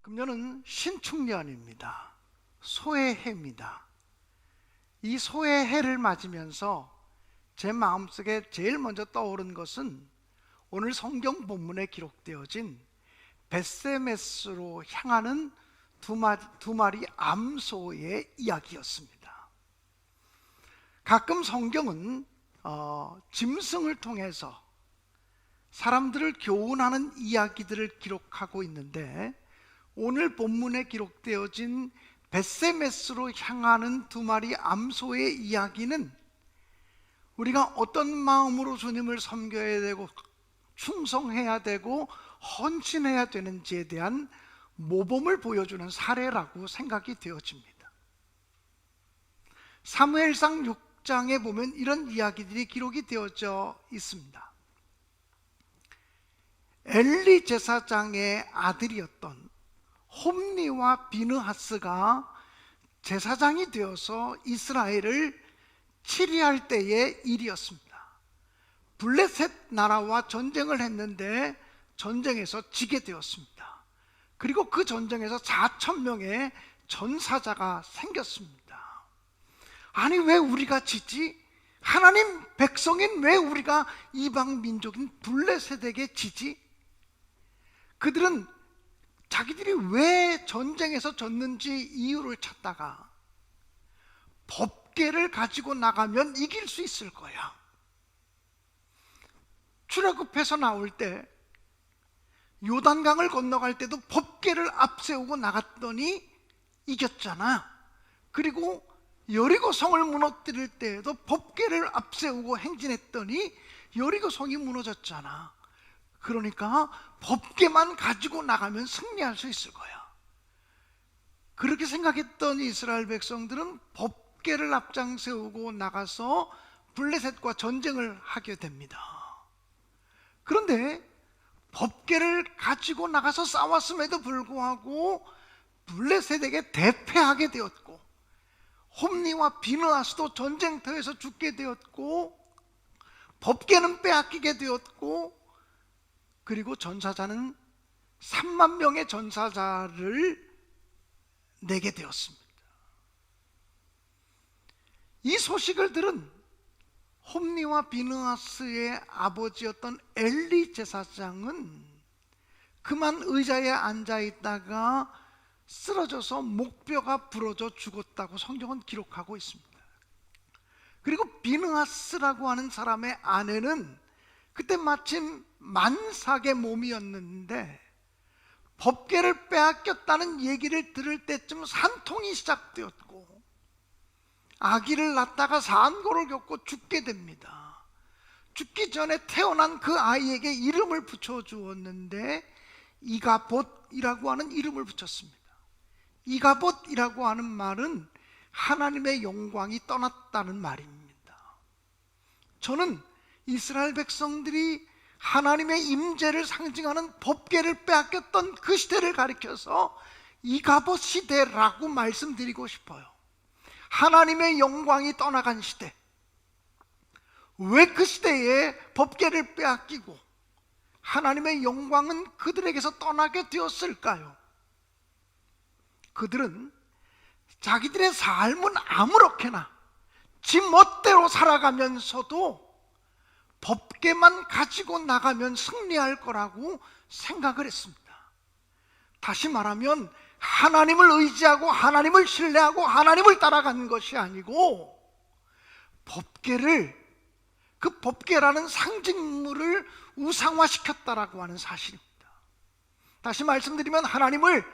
금년은 신축년입니다. 소의 해입니다. 이 소의 해를 맞으면서 제 마음속에 제일 먼저 떠오른 것은 오늘 성경 본문에 기록되어진 벳세메스로 향하는 두 마리 암소의 이야기였습니다. 가끔 성경은 짐승을 통해서 사람들을 교훈하는 이야기들을 기록하고 있는데, 오늘 본문에 기록되어진 벳세메스로 향하는 두 마리 암소의 이야기는 우리가 어떤 마음으로 주님을 섬겨야 되고 충성해야 되고 헌신해야 되는지에 대한 모범을 보여주는 사례라고 생각이 되어집니다. 사무엘상 6장에 보면 이런 이야기들이 기록이 되어져 있습니다. 엘리 제사장의 아들이었던 홈니와 비느하스가 제사장이 되어서 이스라엘을 치리할 때의 일이었습니다. 블레셋 나라와 전쟁을 했는데 전쟁에서 지게 되었습니다. 그리고 그 전쟁에서 4,000명의 전사자가 생겼습니다. 아니, 왜 우리가 지지? 하나님 백성인 왜 우리가 이방 민족인 블레셋에게 지지? 그들은 자기들이 왜 전쟁에서 졌는지 이유를 찾다가 법궤를 가지고 나가면 이길 수 있을 거야. 출애굽해서 나올 때 요단강을 건너갈 때도 법궤를 앞세우고 나갔더니 이겼잖아. 그리고 여리고 성을 무너뜨릴 때에도 법궤를 앞세우고 행진했더니 여리고 성이 무너졌잖아. 그러니까 법궤만 가지고 나가면 승리할 수 있을 거야. 그렇게 생각했던 이스라엘 백성들은 법궤를 앞장 세우고 나가서 블레셋과 전쟁을 하게 됩니다. 그런데 법궤를 가지고 나가서 싸웠음에도 불구하고 블레셋에게 대패하게 되었고, 홈니와 비느하스도 전쟁터에서 죽게 되었고, 법궤는 빼앗기게 되었고, 그리고 전사자는 3만 명의 전사자를 내게 되었습니다. 이 소식을 들은 홈니와 비느하스의 아버지였던 엘리 제사장은 그만 의자에 앉아 있다가 쓰러져서 목뼈가 부러져 죽었다고 성경은 기록하고 있습니다. 그리고 비느하스라고 하는 사람의 아내는 그때 마침 만삭의 몸이었는데 법궤를 빼앗겼다는 얘기를 들을 때쯤 산통이 시작되었고, 아기를 낳다가 산고를 겪고 죽게 됩니다. 죽기 전에 태어난 그 아이에게 이름을 붙여주었는데 이가봇이라고 하는 이름을 붙였습니다. 이가봇이라고 하는 말은 하나님의 영광이 떠났다는 말입니다. 저는 이스라엘 백성들이 하나님의 임재를 상징하는 법궤를 빼앗겼던 그 시대를 가리켜서 이가봇 시대라고 말씀드리고 싶어요. 하나님의 영광이 떠나간 시대. 왜 그 시대에 법궤를 빼앗기고 하나님의 영광은 그들에게서 떠나게 되었을까요? 그들은 자기들의 삶은 아무렇게나 지 멋대로 살아가면서도 법궤만 가지고 나가면 승리할 거라고 생각을 했습니다. 다시 말하면 하나님을 의지하고 하나님을 신뢰하고 하나님을 따라가는 것이 아니고 그 법궤라는 상징물을 우상화시켰다라고 하는 사실입니다. 다시 말씀드리면 하나님을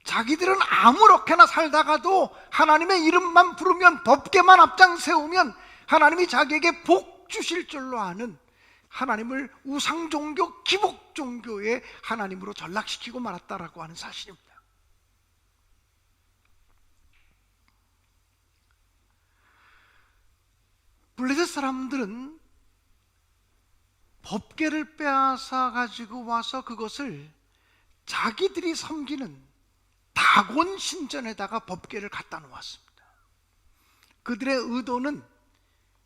자기들은 아무렇게나 살다가도 하나님의 이름만 부르면 법궤만 앞장 세우면 하나님이 자기에게 복 주실 줄로 아는 하나님을 우상종교, 기복종교의 하나님으로 전락시키고 말았다라고 하는 사실입니다. 블레셋 사람들은 법궤를 빼앗아 가지고 와서 그것을 자기들이 섬기는 다곤 신전에다가 법궤를 갖다 놓았습니다. 그들의 의도는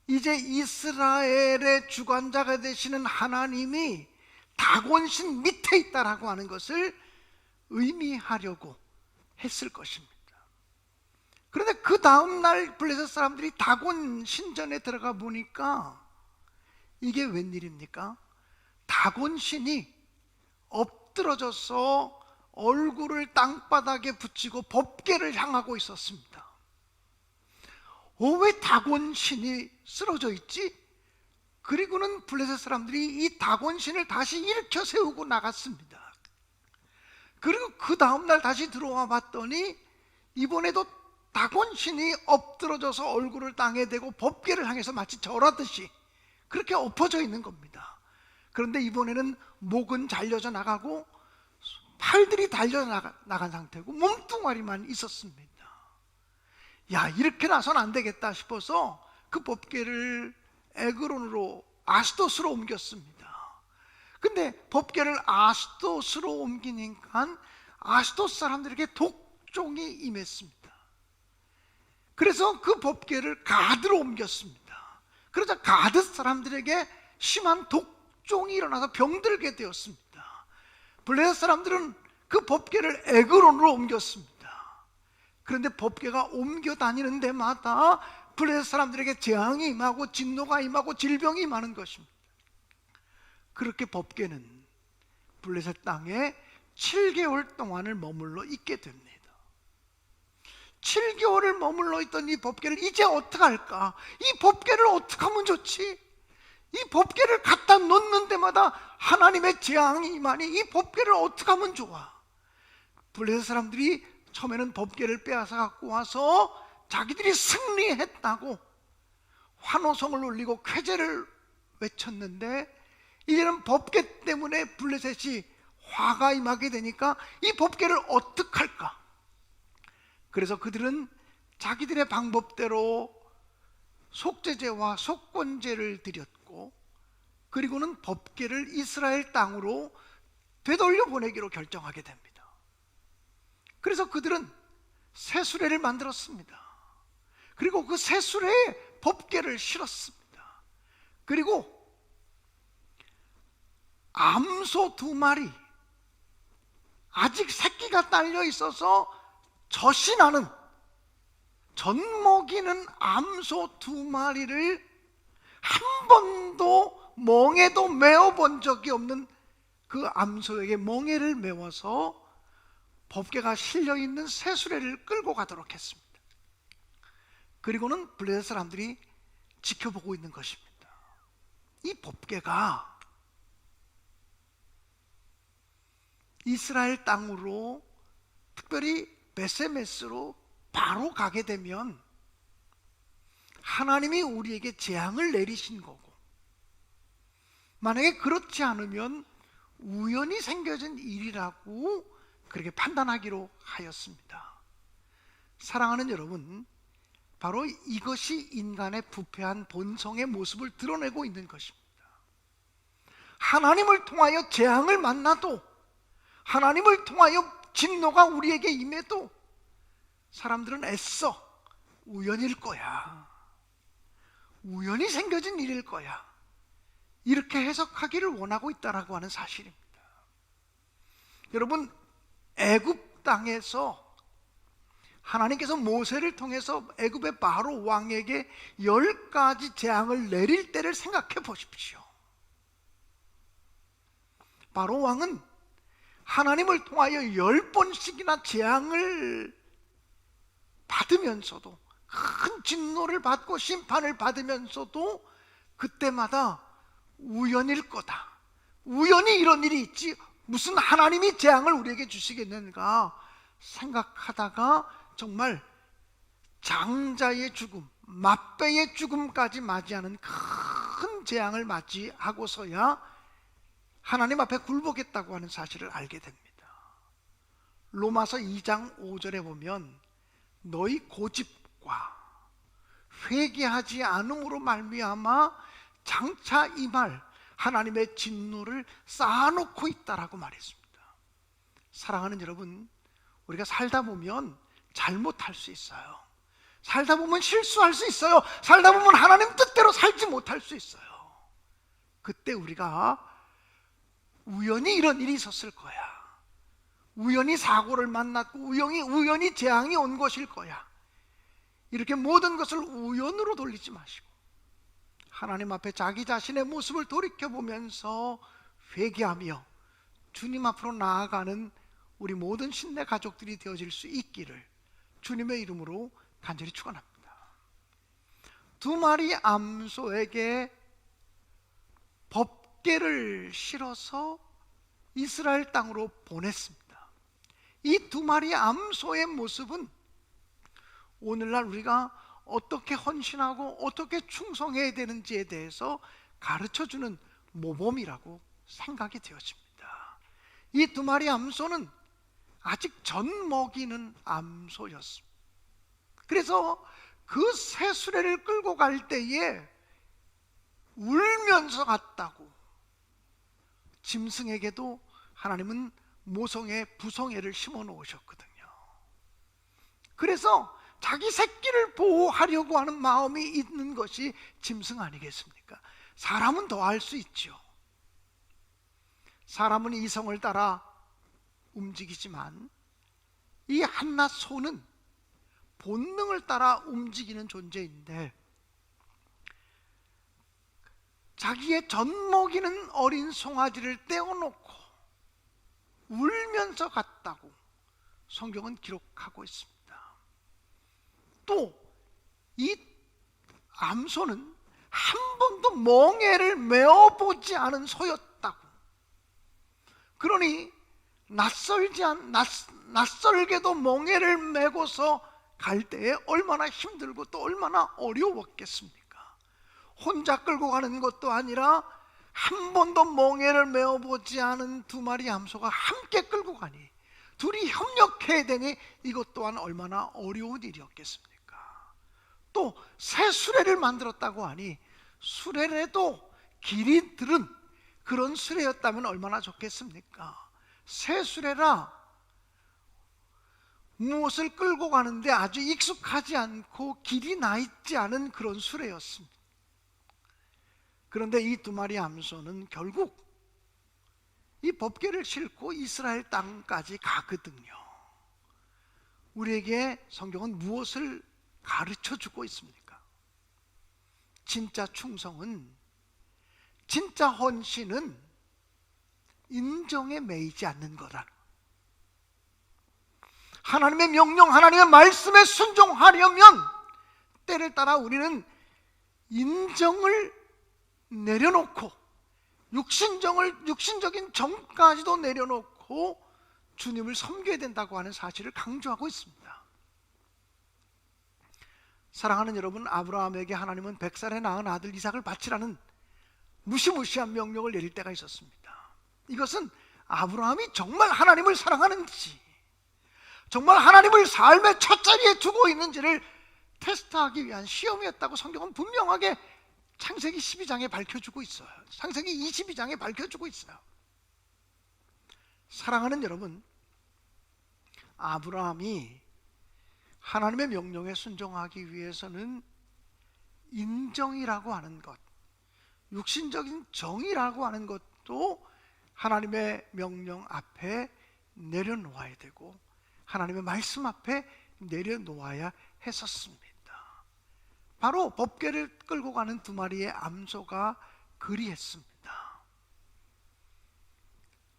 이제 이스라엘의 주관자가 되시는 하나님이 다곤신 밑에 있다라고 하는 것을 의미하려고 했을 것입니다. 그런데 그 다음날 블레셋 사람들이 다곤 신전에 들어가 보니까 이게 웬일입니까? 다곤 신이 엎드러져서 얼굴을 땅바닥에 붙이고 법궤를 향하고 있었습니다. 왜 다곤 신이 쓰러져 있지? 그리고는 블레셋 사람들이 이 다곤 신을 다시 일으켜 세우고 나갔습니다. 그리고 그 다음날 다시 들어와 봤더니 이번에도 다곤 신이 엎드러져서 얼굴을 땅에 대고 법궤를 향해서 마치 절하듯이 그렇게 엎어져 있는 겁니다. 그런데 이번에는 목은 잘려져 나가고 팔들이 달려 나간 상태고 몸뚱아리만 있었습니다. 야, 이렇게 나선 안 되겠다 싶어서 그 법궤를 에그론으로 아스돗으로 옮겼습니다. 근데 법궤를 아스돗으로 옮기니까 아스돗 사람들에게 독종이 임했습니다. 그래서 그 법궤를 가드로 옮겼습니다. 그러자 가드 사람들에게 심한 독종이 일어나서 병들게 되었습니다. 블레셋 사람들은 그 법궤를 에그론으로 옮겼습니다. 그런데 법궤가 옮겨 다니는 데마다 블레셋 사람들에게 재앙이 임하고 진노가 임하고 질병이 임하는 것입니다. 그렇게 법궤는 블레셋 땅에 7개월 동안을 머물러 있게 됩니다. 7개월을 머물러 있던 이 법궤를 이제 어떡할까? 이 법궤를 어떻게 하면 좋지? 이 법궤를 갖다 놓는 데마다 하나님의 재앙이 임하니 이 법궤를 어떻게 하면 좋아? 블레셋 사람들이 처음에는 법궤를 빼앗아 갖고 와서 자기들이 승리했다고 환호성을 울리고 쾌제를 외쳤는데 이제는 법궤 때문에 블레셋이 화가 임하게 되니까 이 법궤를 어떡할까? 그래서 그들은 자기들의 방법대로 속죄제와 속건제를 드렸고 그리고는 법궤를 이스라엘 땅으로 되돌려 보내기로 결정하게 됩니다. 그래서 그들은 새 수레를 만들었습니다. 그리고 그 새 수레에 법궤를 실었습니다. 그리고 암소 2마리, 아직 새끼가 딸려 있어서 젖이 나는 젖 먹이는 암소 2마리를 한 번도 멍에도 메어본 적이 없는 그 암소에게 멍에를 메워서 법궤가 실려있는 새 수레를 끌고 가도록 했습니다. 그리고는 블레셋 사람들이 지켜보고 있는 것입니다. 이 법궤가 이스라엘 땅으로 특별히 베세메스로 바로 가게 되면 하나님이 우리에게 재앙을 내리신 거고 만약에 그렇지 않으면 우연히 생겨진 일이라고 그렇게 판단하기로 하였습니다. 사랑하는 여러분, 바로 이것이 인간의 부패한 본성의 모습을 드러내고 있는 것입니다. 하나님을 통하여 재앙을 만나도 하나님을 통하여 진노가 우리에게 임해도 사람들은 애써 우연일 거야, 우연히 생겨진 일일 거야, 이렇게 해석하기를 원하고 있다라고 하는 사실입니다. 여러분, 애굽 땅에서 하나님께서 모세를 통해서 애굽의 바로 왕에게 10가지 재앙을 내릴 때를 생각해 보십시오. 바로 왕은 하나님을 통하여 10번씩이나 재앙을 받으면서도 큰 진노를 받고 심판을 받으면서도 그때마다 우연일 거다, 우연히 이런 일이 있지 무슨 하나님이 재앙을 우리에게 주시겠는가 생각하다가 정말 장자의 죽음, 맞배의 죽음까지 맞이하는 큰 재앙을 맞이하고서야 하나님 앞에 굴복했다고 하는 사실을 알게 됩니다. 로마서 2장 5절에 보면 너희 고집과 회개하지 않음으로 말미암아 장차 임할 하나님의 진노를 쌓아놓고 있다라고 말했습니다. 사랑하는 여러분, 우리가 살다 보면 잘못할 수 있어요. 살다 보면 실수할 수 있어요. 살다 보면 하나님 뜻대로 살지 못할 수 있어요. 그때 우리가 우연히 이런 일이 있었을 거야, 우연히 사고를 만났고 우연히 재앙이 온 것일 거야. 이렇게 모든 것을 우연으로 돌리지 마시고 하나님 앞에 자기 자신의 모습을 돌이켜보면서 회개하며 주님 앞으로 나아가는 우리 모든 신내 가족들이 되어질 수 있기를 주님의 이름으로 간절히 축원합니다. 두 마리 암소에게 법궤를 실어서 이스라엘 땅으로 보냈습니다. 이 두 마리 암소의 모습은 오늘날 우리가 어떻게 헌신하고 어떻게 충성해야 되는지에 대해서 가르쳐주는 모범이라고 생각이 되어집니다. 이 두 마리 암소는 아직 젖 먹이는 암소였습니다. 그래서 그 새 수레를 끌고 갈 때에 울면서 갔다고. 짐승에게도 하나님은 모성애, 부성애를 심어 놓으셨거든요. 그래서 자기 새끼를 보호하려고 하는 마음이 있는 것이 짐승 아니겠습니까? 사람은 더 할 수 있죠. 사람은 이성을 따라 움직이지만 이 한낱 소는 본능을 따라 움직이는 존재인데 자기의 젖 먹이는 어린 송아지를 떼어놓고 울면서 갔다고 성경은 기록하고 있습니다. 또 이 암소는 한 번도 멍에를 메어보지 않은 소였다고. 그러니 낯설게도 멍에를 메고서 갈 때에 얼마나 힘들고 또 얼마나 어려웠겠습니까? 혼자 끌고 가는 것도 아니라 한 번도 멍에를 메어보지 않은 두 마리 암소가 함께 끌고 가니 둘이 협력해야 되니 이것 또한 얼마나 어려운 일이었겠습니까? 또 새 수레를 만들었다고 하니 수레라도 길이 들은 그런 수레였다면 얼마나 좋겠습니까? 새 수레라 무엇을 끌고 가는데 아주 익숙하지 않고 길이 나 있지 않은 그런 수레였습니다. 그런데 이 두 마리 암소는 결국 이 법궤를 싣고 이스라엘 땅까지 가거든요. 우리에게 성경은 무엇을 가르쳐 주고 있습니까? 진짜 충성은, 진짜 헌신은 인정에 매이지 않는 거라는 것. 하나님의 명령, 하나님의 말씀에 순종하려면 때를 따라 우리는 인정을 내려놓고 육신적인 정까지도 내려놓고 주님을 섬겨야 된다고 하는 사실을 강조하고 있습니다. 사랑하는 여러분, 아브라함에게 하나님은 100살에 낳은 아들 이삭을 바치라는 무시무시한 명령을 내릴 때가 있었습니다. 이것은 아브라함이 정말 하나님을 사랑하는지, 정말 하나님을 삶의 첫 자리에 두고 있는지를 테스트하기 위한 시험이었다고 성경은 분명하게 창세기 12장에 밝혀주고 있어요. 창세기 22장에 밝혀주고 있어요. 사랑하는 여러분, 아브라함이 하나님의 명령에 순종하기 위해서는 인정이라고 하는 것, 육신적인 정의라고 하는 것도 하나님의 명령 앞에 내려놓아야 되고 하나님의 말씀 앞에 내려놓아야 했었습니다. 바로 법궤를 끌고 가는 두 마리의 암소가 그리했습니다.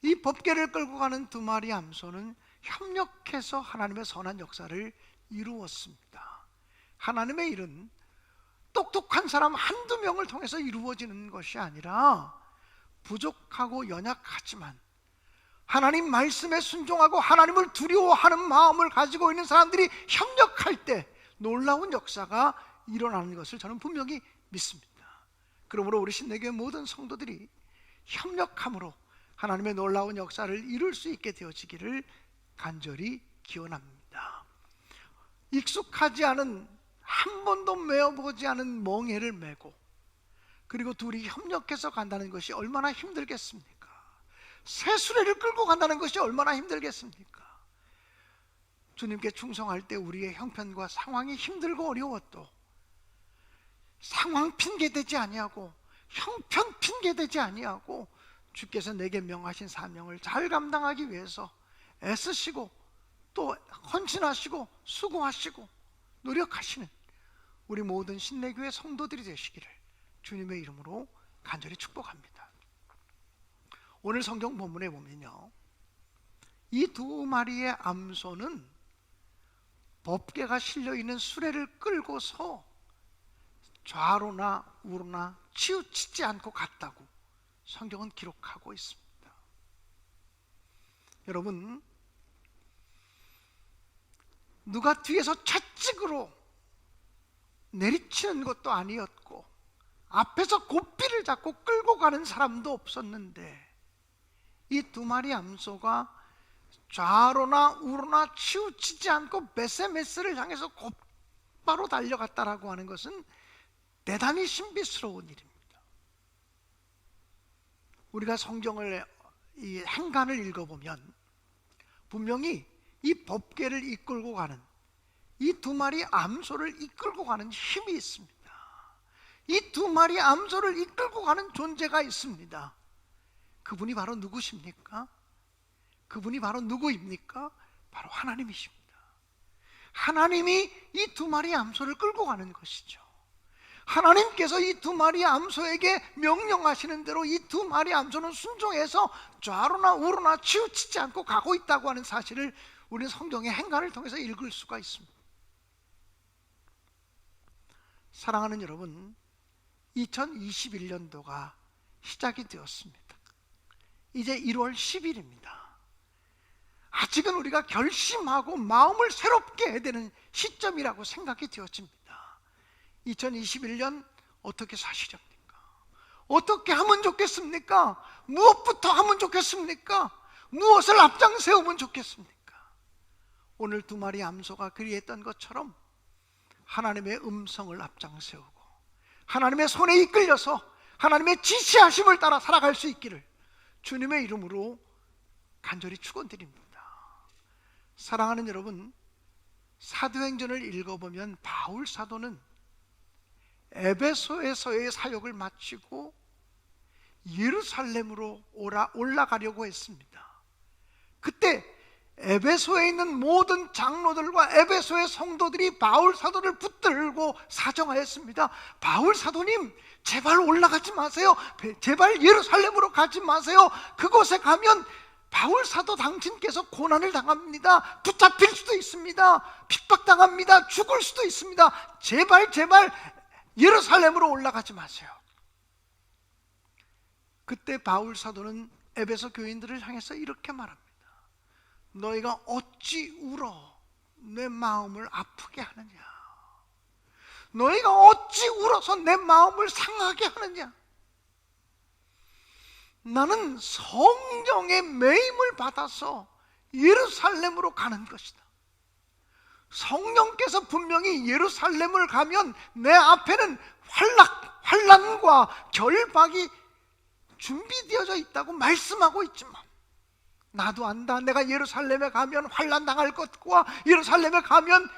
이 법궤를 끌고 가는 두 마리 암소는 협력해서 하나님의 선한 역사를 이루었습니다. 하나님의 일은 똑똑한 사람 한두 명을 통해서 이루어지는 것이 아니라 부족하고 연약하지만 하나님 말씀에 순종하고 하나님을 두려워하는 마음을 가지고 있는 사람들이 협력할 때 놀라운 역사가 일어나는 것을 저는 분명히 믿습니다. 그러므로 우리 신내교회 모든 성도들이 협력함으로 하나님의 놀라운 역사를 이룰 수 있게 되어지기를 간절히 기원합니다. 익숙하지 않은, 한 번도 메어보지 않은 멍에를 메고 그리고 둘이 협력해서 간다는 것이 얼마나 힘들겠습니까? 새 수레를 끌고 간다는 것이 얼마나 힘들겠습니까? 주님께 충성할 때 우리의 형편과 상황이 힘들고 어려워도 상황 핑계대지 아니하고 형편 핑계대지 아니하고 주께서 내게 명하신 사명을 잘 감당하기 위해서 애쓰시고 또 헌신하시고 수고하시고 노력하시는 우리 모든 신내교회 성도들이 되시기를 주님의 이름으로 간절히 축복합니다. 오늘 성경 본문에 보면요, 이 두 마리의 암소는 법궤가 실려있는 수레를 끌고서 좌로나 우로나 치우치지 않고 갔다고 성경은 기록하고 있습니다. 여러분, 누가 뒤에서 채찍으로 내리치는 것도 아니었고 앞에서 고삐를 잡고 끌고 가는 사람도 없었는데 이 두 마리 암소가 좌로나 우로나 치우치지 않고 베세메스를 향해서 곧바로 달려갔다라고 하는 것은 대단히 신비스러운 일입니다. 우리가 성경을 이 행간을 읽어보면 분명히 이 법궤를 이끌고 가는 이 두 마리 암소를 이끌고 가는 힘이 있습니다. 이 두 마리 암소를 이끌고 가는 존재가 있습니다. 그분이 바로 누구십니까? 그분이 바로 누구입니까? 바로 하나님이십니다. 하나님이 이 두 마리 암소를 끌고 가는 것이죠. 하나님께서 이 두 마리 암소에게 명령하시는 대로 이 두 마리 암소는 순종해서 좌로나 우로나 치우치지 않고 가고 있다고 하는 사실을 우리는 성경의 행간을 통해서 읽을 수가 있습니다. 사랑하는 여러분, 2021년도가 시작이 되었습니다. 이제 1월 10일입니다. 아직은 우리가 결심하고 마음을 새롭게 해야 되는 시점이라고 생각이 되어집니다. 2021년 어떻게 사시렵니까? 어떻게 하면 좋겠습니까? 무엇부터 하면 좋겠습니까? 무엇을 앞장 세우면 좋겠습니까? 오늘 두 마리 암소가 그리했던 것처럼 하나님의 음성을 앞장 세우고 하나님의 손에 이끌려서 하나님의 지시하심을 따라 살아갈 수 있기를 주님의 이름으로 간절히 축원드립니다. 사랑하는 여러분, 사도행전을 읽어보면 바울 사도는 에베소에서의 사역을 마치고 예루살렘으로 올라가려고 했습니다. 그때 에베소에 있는 모든 장로들과 에베소의 성도들이 바울 사도를 붙들고 사정하였습니다. 바울 사도님, 제발 올라가지 마세요. 제발 예루살렘으로 가지 마세요. 그곳에 가면 바울 사도 당신께서 고난을 당합니다. 붙잡힐 수도 있습니다. 핍박당합니다. 죽을 수도 있습니다. 제발 예루살렘으로 올라가지 마세요. 그때 바울 사도는 에베소 교인들을 향해서 이렇게 말합니다. 너희가 어찌 울어 내 마음을 아프게 하느냐? 너희가 어찌 울어서 내 마음을 상하게 하느냐? 나는 성령의 매임을 받아서 예루살렘으로 가는 것이다. 성령께서 분명히 예루살렘을 가면 내 앞에는 환난과 결박이 준비되어져 있다고 말씀하고 있지만 나도 안다. 내가 예루살렘에 가면 환난 당할 것과 예루살렘에 가면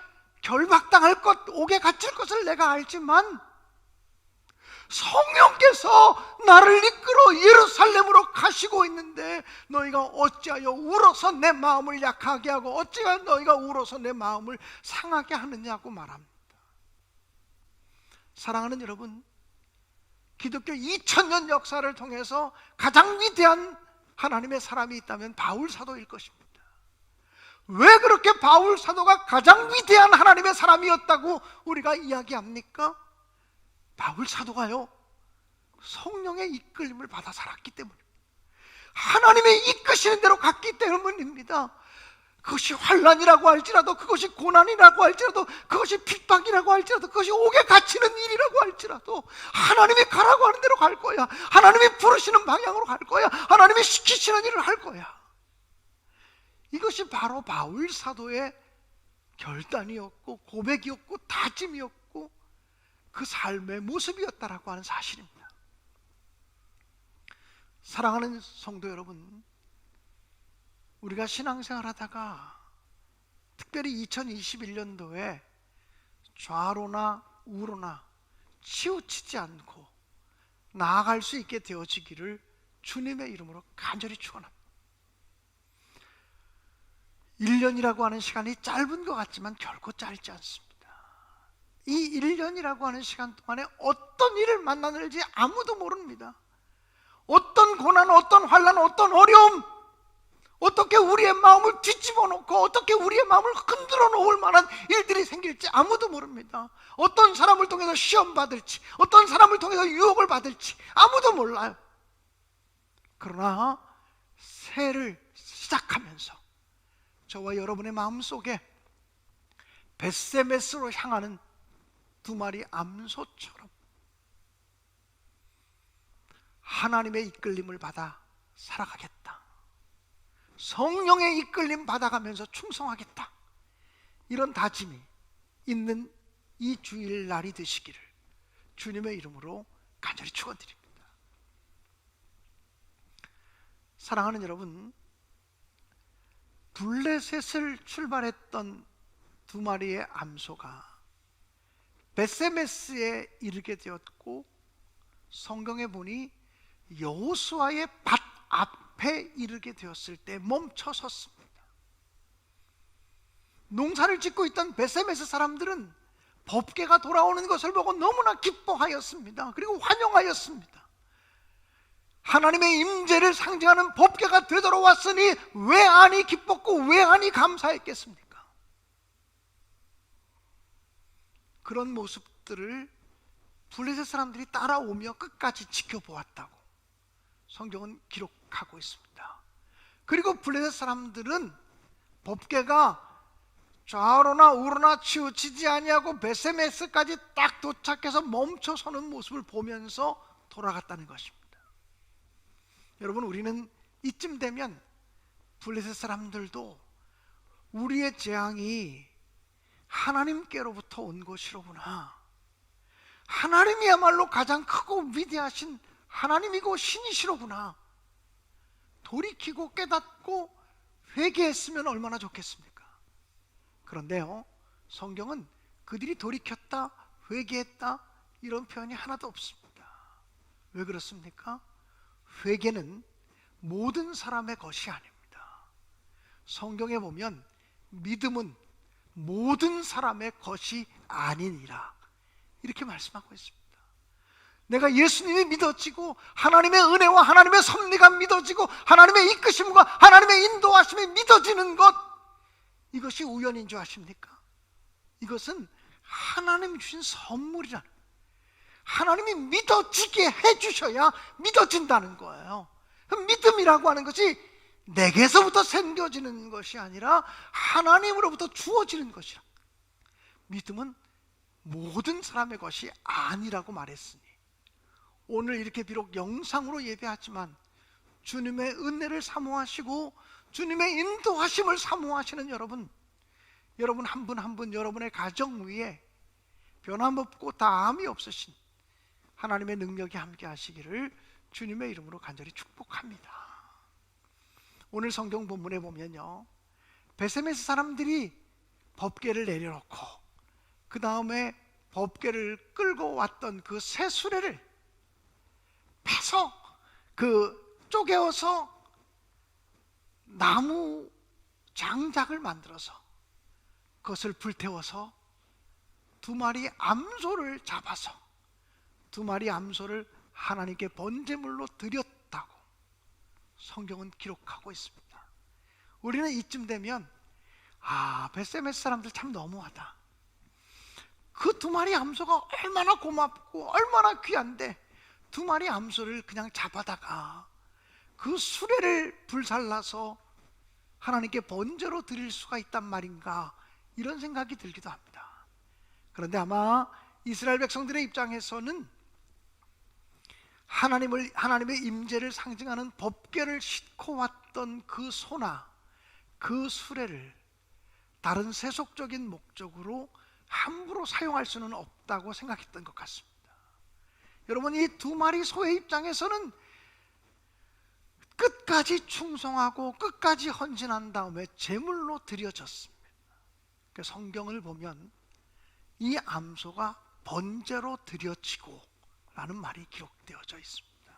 결박당할 것, 옥에 갇힐 것을 내가 알지만 성령께서 나를 이끌어 예루살렘으로 가시고 있는데 너희가 어찌하여 울어서 내 마음을 약하게 하고 어찌하여 너희가 울어서 내 마음을 상하게 하느냐고 말합니다. 사랑하는 여러분, 기독교 2000년 역사를 통해서 가장 위대한 하나님의 사람이 있다면 바울 사도일 것입니다. 왜 그렇게 바울 사도가 가장 위대한 하나님의 사람이었다고 우리가 이야기합니까? 바울 사도가요, 성령의 이끌림을 받아 살았기 때문입니다. 하나님의 이끄시는 대로 갔기 때문입니다. 그것이 환난이라고 할지라도, 그것이 고난이라고 할지라도, 그것이 핍박이라고 할지라도, 그것이 옥에 갇히는 일이라고 할지라도 하나님이 가라고 하는 대로 갈 거야. 하나님이 부르시는 방향으로 갈 거야. 하나님이 시키시는 일을 할 거야. 이것이 바로 바울 사도의 결단이었고 고백이었고 다짐이었고 그 삶의 모습이었다라고 하는 사실입니다. 사랑하는 성도 여러분, 우리가 신앙생활 하다가 특별히 2021년도에 좌로나 우로나 치우치지 않고 나아갈 수 있게 되어지기를 주님의 이름으로 간절히 축원합니다. 1년이라고 하는 시간이 짧은 것 같지만 결코 짧지 않습니다. 이 1년이라고 하는 시간 동안에 어떤 일을 만나는지 아무도 모릅니다. 어떤 고난, 어떤 환난, 어떤 어려움, 어떻게 우리의 마음을 뒤집어 놓고 어떻게 우리의 마음을 흔들어 놓을 만한 일들이 생길지 아무도 모릅니다. 어떤 사람을 통해서 시험 받을지, 어떤 사람을 통해서 유혹을 받을지 아무도 몰라요. 그러나 새해를 시작하면서 저와 여러분의 마음속에 벳세메스로 향하는 두 마리 암소처럼 하나님의 이끌림을 받아 살아가겠다, 성령의 이끌림 받아가면서 충성하겠다, 이런 다짐이 있는 이 주일날이 되시기를 주님의 이름으로 간절히 축원드립니다. 사랑하는 여러분, 블레셋을 출발했던 두 마리의 암소가 벳세메스에 이르게 되었고, 성경에 보니 여호수아의 밭 앞에 이르게 되었을 때 멈춰 섰습니다. 농사를 짓고 있던 벳세메스 사람들은 법궤가 돌아오는 것을 보고 너무나 기뻐하였습니다. 그리고 환영하였습니다. 하나님의 임재를 상징하는 법궤가 되돌아왔으니 왜 아니 기뻤고 왜 아니 감사했겠습니까? 그런 모습들을 블레셋 사람들이 따라오며 끝까지 지켜보았다고 성경은 기록하고 있습니다. 그리고 블레셋 사람들은 법궤가 좌우로나 우로나 치우치지 아니하고 벳세메스까지 딱 도착해서 멈춰서는 모습을 보면서 돌아갔다는 것입니다. 여러분, 우리는 이쯤 되면 블레셋 사람들도 우리의 재앙이 하나님께로부터 온 것이로구나, 하나님이야말로 가장 크고 위대하신 하나님이고 신이시로구나, 돌이키고 깨닫고 회개했으면 얼마나 좋겠습니까? 그런데요, 성경은 그들이 돌이켰다, 회개했다 이런 표현이 하나도 없습니다. 왜 그렇습니까? 회개는 모든 사람의 것이 아닙니다. 성경에 보면 믿음은 모든 사람의 것이 아니니라 이렇게 말씀하고 있습니다. 내가 예수님이 믿어지고 하나님의 은혜와 하나님의 섭리가 믿어지고 하나님의 이끄심과 하나님의 인도하심이 믿어지는 것, 이것이 우연인 줄 아십니까? 이것은 하나님이 주신 선물이라는, 하나님이 믿어지게 해주셔야 믿어진다는 거예요. 믿음이라고 하는 것이 내게서부터 생겨지는 것이 아니라 하나님으로부터 주어지는 것이라. 믿음은 모든 사람의 것이 아니라고 말했으니, 오늘 이렇게 비록 영상으로 예배하지만 주님의 은혜를 사모하시고 주님의 인도하심을 사모하시는 여러분 한 분 한 분 여러분의 가정 위에 변함없고 다함이 없으신 하나님의 능력이 함께 하시기를 주님의 이름으로 간절히 축복합니다. 오늘 성경 본문에 보면요, 벳세메스 사람들이 법궤를 내려놓고 그 다음에 법궤를 끌고 왔던 그 새 수레를 패서 쪼개어서 나무 장작을 만들어서 그것을 불태워서 두 마리 암소를 잡아서 두 마리 암소를 하나님께 번제물로 드렸다고 성경은 기록하고 있습니다. 우리는 이쯤 되면 벳세메스 사람들 참 너무하다, 그 두 마리 암소가 얼마나 고맙고 얼마나 귀한데 두 마리 암소를 그냥 잡아다가 그 수레를 불살라서 하나님께 번제로 드릴 수가 있단 말인가, 이런 생각이 들기도 합니다. 그런데 아마 이스라엘 백성들의 입장에서는 하나님의 임재를 상징하는 법궤를 싣고 왔던 그 소나 그 수레를 다른 세속적인 목적으로 함부로 사용할 수는 없다고 생각했던 것 같습니다. 여러분, 이 두 마리 소의 입장에서는 끝까지 충성하고 끝까지 헌신한 다음에 제물로 드려졌습니다. 성경을 보면 이 암소가 번제로 드려지고 라는 말이 기록되어져 있습니다.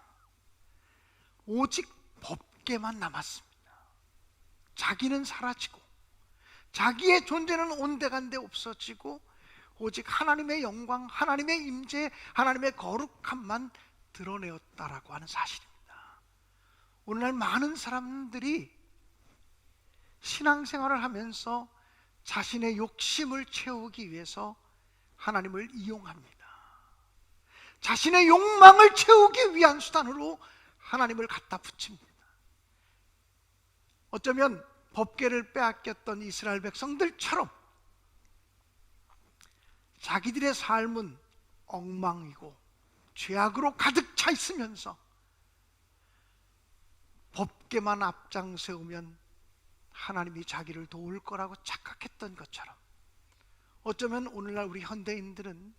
오직 법궤만 남았습니다. 자기는 사라지고 자기의 존재는 온데간데 없어지고 오직 하나님의 영광, 하나님의 임재, 하나님의 거룩함만 드러내었다라고 하는 사실입니다. 오늘날 많은 사람들이 신앙생활을 하면서 자신의 욕심을 채우기 위해서 하나님을 이용합니다. 자신의 욕망을 채우기 위한 수단으로 하나님을 갖다 붙입니다. 어쩌면 법궤를 빼앗겼던 이스라엘 백성들처럼 자기들의 삶은 엉망이고 죄악으로 가득 차 있으면서 법궤만 앞장 세우면 하나님이 자기를 도울 거라고 착각했던 것처럼, 어쩌면 오늘날 우리 현대인들은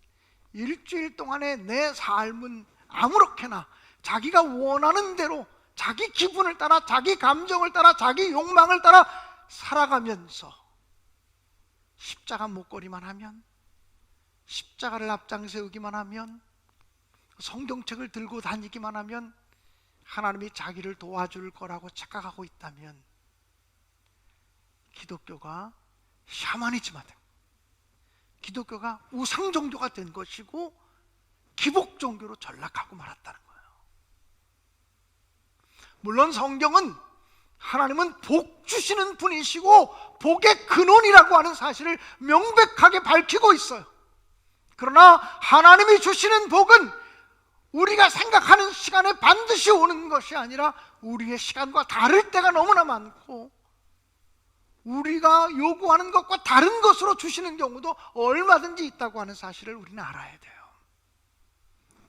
일주일 동안에 내 삶은 아무렇게나 자기가 원하는 대로 자기 기분을 따라, 자기 감정을 따라, 자기 욕망을 따라 살아가면서 십자가 목걸이만 하면, 십자가를 앞장 세우기만 하면, 성경책을 들고 다니기만 하면 하나님이 자기를 도와줄 거라고 착각하고 있다면 기독교가 샤머니즘화 된, 기독교가 우상 종교가 된 것이고 기복 종교로 전락하고 말았다는 거예요. 물론 성경은 하나님은 복 주시는 분이시고 복의 근원이라고 하는 사실을 명백하게 밝히고 있어요. 그러나 하나님이 주시는 복은 우리가 생각하는 시간에 반드시 오는 것이 아니라 우리의 시간과 다를 때가 너무나 많고 우리가 요구하는 것과 다른 것으로 주시는 경우도 얼마든지 있다고 하는 사실을 우리는 알아야 돼요.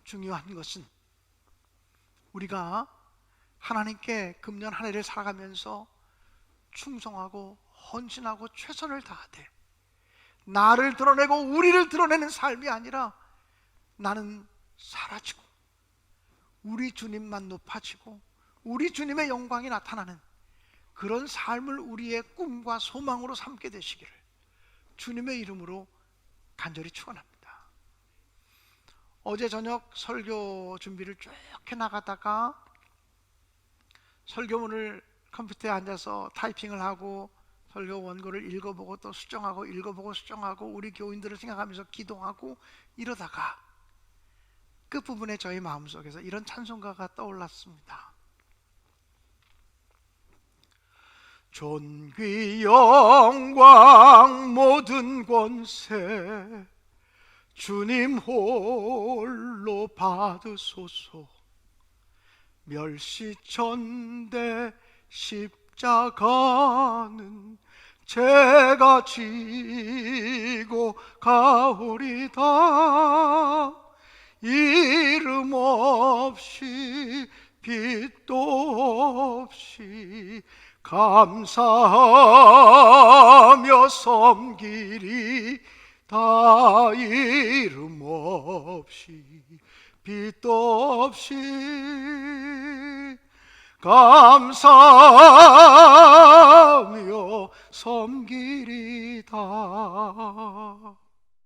중요한 것은 우리가 하나님께 금년 한 해를 살아가면서 충성하고 헌신하고 최선을 다하되 나를 드러내고 우리를 드러내는 삶이 아니라 나는 사라지고 우리 주님만 높아지고 우리 주님의 영광이 나타나는 그런 삶을 우리의 꿈과 소망으로 삼게 되시기를 주님의 이름으로 간절히 축원합니다. 어제 저녁 설교 준비를 쭉 해나가다가 설교문을 컴퓨터에 앉아서 타이핑을 하고 설교 원고를 읽어보고 또 수정하고 읽어보고 수정하고 우리 교인들을 생각하면서 기도하고 이러다가 끝부분에 저희 마음속에서 이런 찬송가가 떠올랐습니다. 존귀 영광 모든 권세 주님 홀로 받으소서. 멸시천대 십자가는 제가 지고 가오리다. 이름 없이 빛도 없이 감사하며 섬기리. 다 이름 없이 빛도 없이 감사하며 섬기리다.